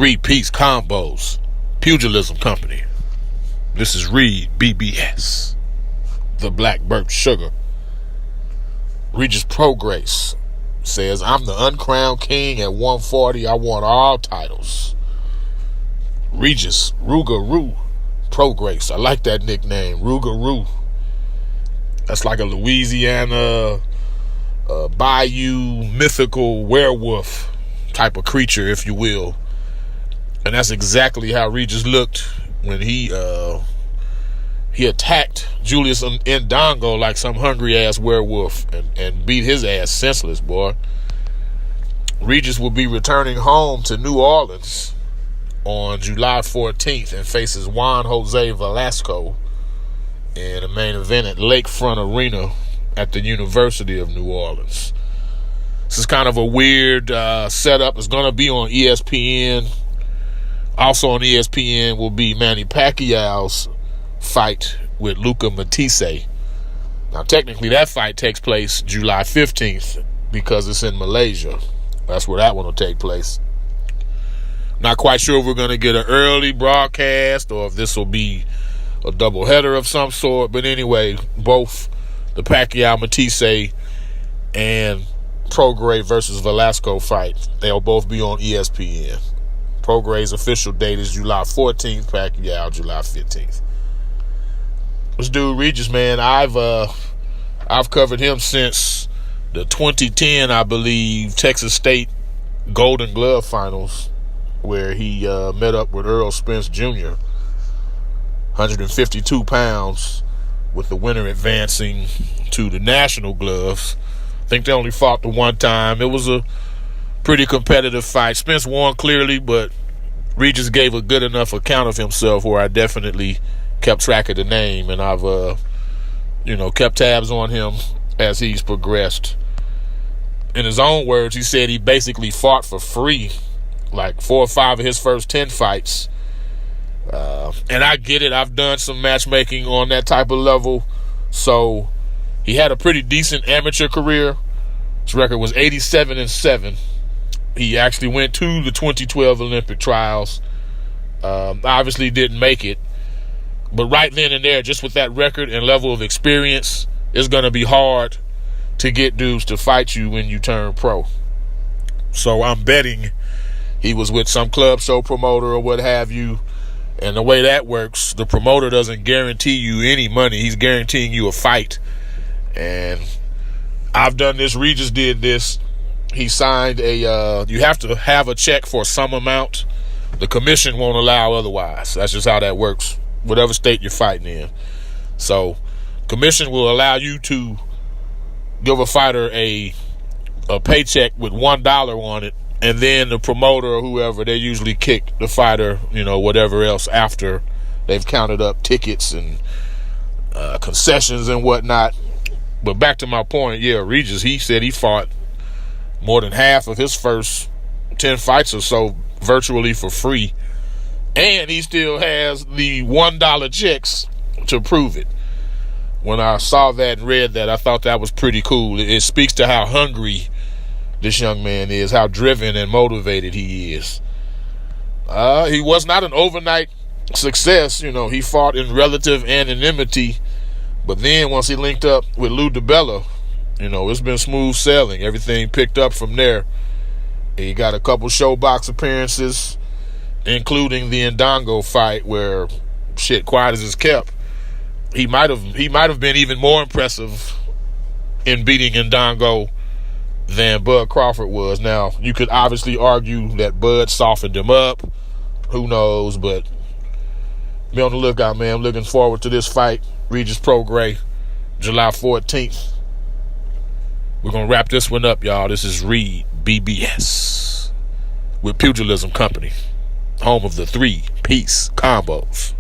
three-piece combos, pugilism company. This is Reed BBS, the Black Birch Sugar. Regis Prograis says, I'm the uncrowned king at 140. I want all titles. Regis Rougarou Prograis. I like that nickname, Rougarou. That's like a Louisiana bayou mythical werewolf type of creature, if you will. And that's exactly how Regis looked when he attacked Julius Ndongo like some hungry ass werewolf and beat his ass senseless, boy. Regis will be returning home to New Orleans on July 14th and faces Juan Jose Velasco in a main event at Lakefront Arena at the University of New Orleans. This is kind of a weird setup. It's going to be on ESPN. Also on ESPN will be Manny Pacquiao's fight with Luca Matisse. Now, technically, that fight takes place July 15th because it's in Malaysia. That's where that one will take place. Not quite sure if we're going to get an early broadcast or if this will be a doubleheader of some sort. But anyway, both the Pacquiao-Matisse and Prograis versus Velasco fight, they'll both be on ESPN. Prograis' official date is July 14th, Pacquiao July 15th. This dude Regis, man, I've covered him since the 2010, I believe, Texas State Golden Glove Finals, where he met up with Earl Spence Jr., 152 pounds, with the winner advancing to the national gloves. I think they only fought the one time. It was a pretty competitive fight. Spence won clearly, but Regis gave a good enough account of himself where I definitely kept track of the name, and I've kept tabs on him as he's progressed. In his own words, he said he basically fought for free like 4 or 5 of his first 10 fights. And I get it. I've done some matchmaking on that type of level. So he had a pretty decent amateur career. His record was 87-7. He actually went to the 2012 Olympic trials. Obviously didn't make it. But right then and there, just with that record and level of experience, it's going to be hard to get dudes to fight you when you turn pro. So I'm betting he was with some club show promoter or what have you. And the way that works, the promoter doesn't guarantee you any money. He's guaranteeing you a fight. And I've done this. Regis did this. He signed you have to have a check for some amount. The commission won't allow otherwise. That's just how that works, whatever state you're fighting in. So commission will allow you to give a fighter a paycheck with $1 on it, and then the promoter or whoever, they usually kick the fighter, whatever else after they've counted up tickets and concessions and whatnot. But back to my point, Regis, he said he fought more than half of his first 10 fights or so virtually for free, and he still has the $1 checks to prove it. When I saw that and read that, I thought that was pretty cool. It speaks to how hungry this young man is, how driven and motivated he is. He was not an overnight success. He fought in relative anonymity, but then once he linked up with Lou DiBella, it's been smooth sailing. Everything picked up from there. He got a couple showbox appearances, including the Ndongo fight where quiet as it's kept. He might have been even more impressive in beating Ndongo than Bud Crawford was. Now, you could obviously argue that Bud softened him up. Who knows? But be on the lookout, man. I'm looking forward to this fight. Regis Prograis, July 14th. We're going to wrap this one up, y'all. This is Reed BBS with Pugilism Company, home of the three-piece combos.